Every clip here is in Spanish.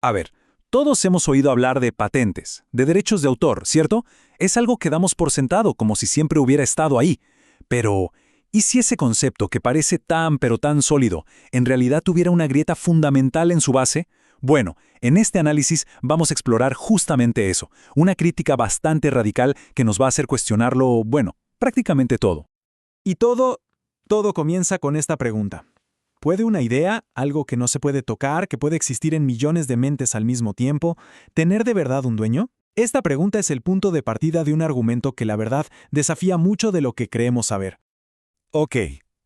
A ver, todos hemos oído hablar de patentes, de derechos de autor, ¿cierto? Es algo que damos por sentado, como si siempre hubiera estado ahí. Pero, ¿y si ese concepto que parece tan pero tan sólido, en realidad tuviera una grieta fundamental en su base? Bueno, en este análisis vamos a explorar justamente eso, una crítica bastante radical que nos va a hacer cuestionarlo, bueno, prácticamente todo. Y todo comienza con esta pregunta. ¿Puede una idea, algo que no se puede tocar, que puede existir en millones de mentes al mismo tiempo, tener de verdad un dueño? Esta pregunta es el punto de partida de un argumento que la verdad desafía mucho de lo que creemos saber. Ok,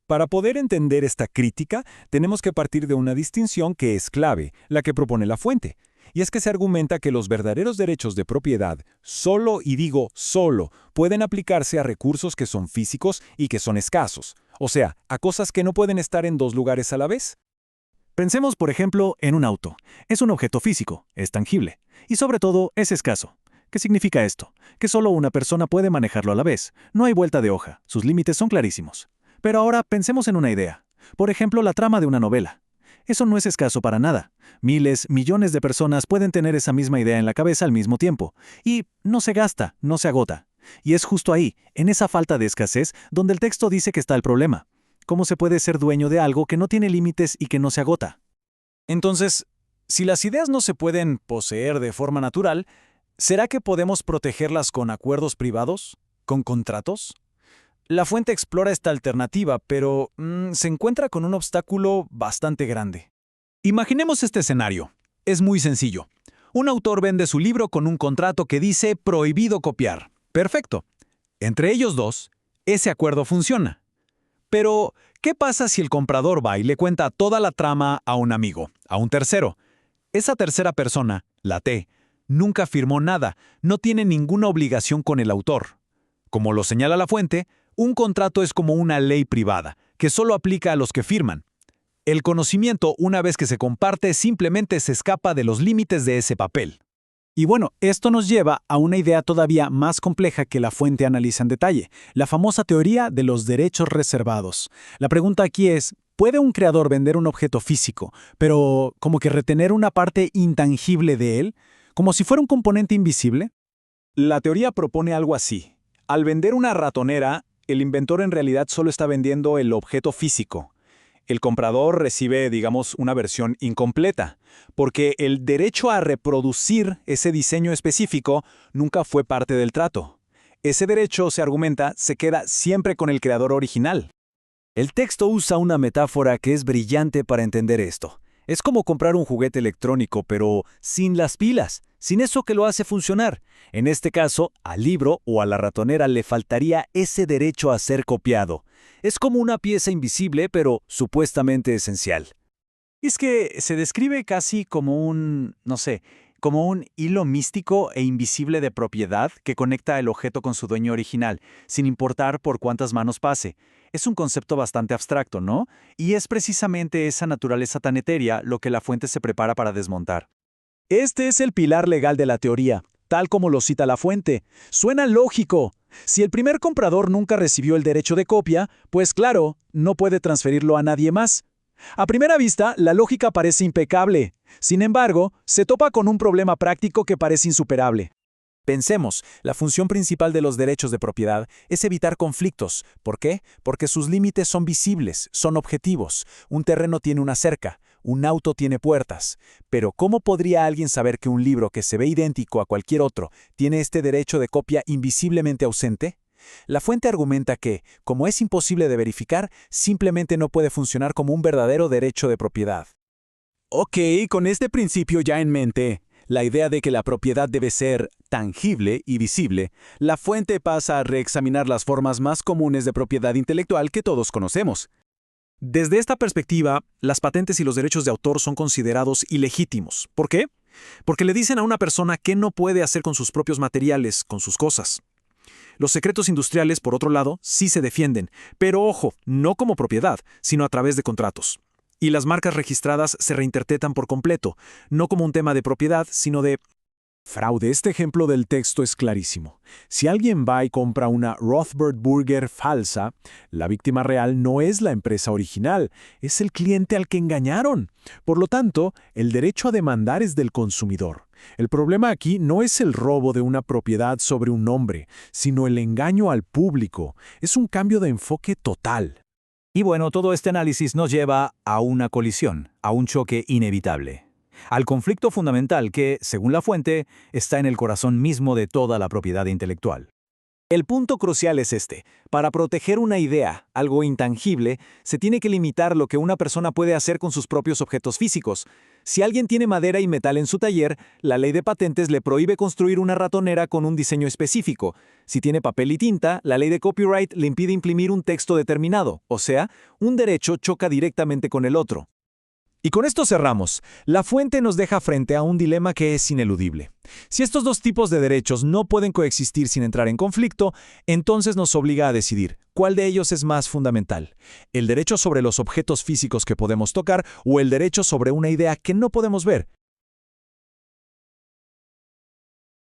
para poder entender esta crítica, tenemos que partir de una distinción que es clave, la que propone la fuente. Y es que se argumenta que los verdaderos derechos de propiedad, solo, y digo solo, pueden aplicarse a recursos que son físicos y que son escasos. O sea, a cosas que no pueden estar en dos lugares a la vez. Pensemos, por ejemplo, en un auto. Es un objeto físico, es tangible, y sobre todo es escaso. ¿Qué significa esto? Que solo una persona puede manejarlo a la vez. No hay vuelta de hoja, sus límites son clarísimos. Pero ahora pensemos en una idea. Por ejemplo, la trama de una novela. Eso no es escaso para nada. Miles, millones de personas pueden tener esa misma idea en la cabeza al mismo tiempo. Y no se gasta, no se agota. Y es justo ahí, en esa falta de escasez, donde el texto dice que está el problema. ¿Cómo se puede ser dueño de algo que no tiene límites y que no se agota? Entonces, si las ideas no se pueden poseer de forma natural, ¿será que podemos protegerlas con acuerdos privados? ¿Con contratos? La fuente explora esta alternativa, pero se encuentra con un obstáculo bastante grande. Imaginemos este escenario. Es muy sencillo. Un autor vende su libro con un contrato que dice prohibido copiar. Perfecto. Entre ellos dos, ese acuerdo funciona. Pero, ¿qué pasa si el comprador va y le cuenta toda la trama a un amigo, a un tercero? Esa tercera persona, la T, nunca firmó nada, no tiene ninguna obligación con el autor. Como lo señala la fuente, un contrato es como una ley privada, que solo aplica a los que firman. El conocimiento, una vez que se comparte, simplemente se escapa de los límites de ese papel. Y bueno, esto nos lleva a una idea todavía más compleja que la fuente analiza en detalle, la famosa teoría de los derechos reservados. La pregunta aquí es, ¿puede un creador vender un objeto físico, pero como que retener una parte intangible de él, como si fuera un componente invisible? La teoría propone algo así. Al vender una ratonera, el inventor en realidad solo está vendiendo el objeto físico. El comprador recibe, digamos, una versión incompleta, porque el derecho a reproducir ese diseño específico nunca fue parte del trato. Ese derecho, se argumenta, se queda siempre con el creador original. El texto usa una metáfora que es brillante para entender esto. Es como comprar un juguete electrónico, pero sin las pilas, sin eso que lo hace funcionar. En este caso, al libro o a la ratonera le faltaría ese derecho a ser copiado. Es como una pieza invisible, pero supuestamente esencial. Es que se describe casi como no sé, como un hilo místico e invisible de propiedad que conecta el objeto con su dueño original, sin importar por cuántas manos pase. Es un concepto bastante abstracto, ¿no? Y es precisamente esa naturaleza tan etérea lo que la fuente se prepara para desmontar. Este es el pilar legal de la teoría, tal como lo cita la fuente. Suena lógico. Si el primer comprador nunca recibió el derecho de copia, pues claro, no puede transferirlo a nadie más. A primera vista, la lógica parece impecable. Sin embargo, se topa con un problema práctico que parece insuperable. Pensemos, la función principal de los derechos de propiedad es evitar conflictos. ¿Por qué? Porque sus límites son visibles, son objetivos. Un terreno tiene una cerca, un auto tiene puertas. Pero ¿cómo podría alguien saber que un libro que se ve idéntico a cualquier otro tiene este derecho de copia invisiblemente ausente? La fuente argumenta que, como es imposible de verificar, simplemente no puede funcionar como un verdadero derecho de propiedad. Ok, con este principio ya en mente, la idea de que la propiedad debe ser tangible y visible, la fuente pasa a reexaminar las formas más comunes de propiedad intelectual que todos conocemos. Desde esta perspectiva, las patentes y los derechos de autor son considerados ilegítimos. ¿Por qué? Porque le dicen a una persona qué no puede hacer con sus propios materiales, con sus cosas. Los secretos industriales, por otro lado, sí se defienden, pero ojo, no como propiedad, sino a través de contratos. Y las marcas registradas se reinterpretan por completo, no como un tema de propiedad, sino de Fraude. Este ejemplo del texto es clarísimo. Si alguien va y compra una Rothberg Burger falsa, la víctima real no es la empresa original, es el cliente al que engañaron. Por lo tanto, el derecho a demandar es del consumidor. El problema aquí no es el robo de una propiedad sobre un nombre, sino el engaño al público. Es un cambio de enfoque total. Y bueno, todo este análisis nos lleva a una colisión, a un choque inevitable. Al conflicto fundamental que, según la fuente, está en el corazón mismo de toda la propiedad intelectual. El punto crucial es este. Para proteger una idea, algo intangible, se tiene que limitar lo que una persona puede hacer con sus propios objetos físicos. Si alguien tiene madera y metal en su taller, la ley de patentes le prohíbe construir una ratonera con un diseño específico. Si tiene papel y tinta, la ley de copyright le impide imprimir un texto determinado, o sea, un derecho choca directamente con el otro. Y con esto cerramos. La fuente nos deja frente a un dilema que es ineludible. Si estos dos tipos de derechos no pueden coexistir sin entrar en conflicto, entonces nos obliga a decidir cuál de ellos es más fundamental: el derecho sobre los objetos físicos que podemos tocar o el derecho sobre una idea que no podemos ver,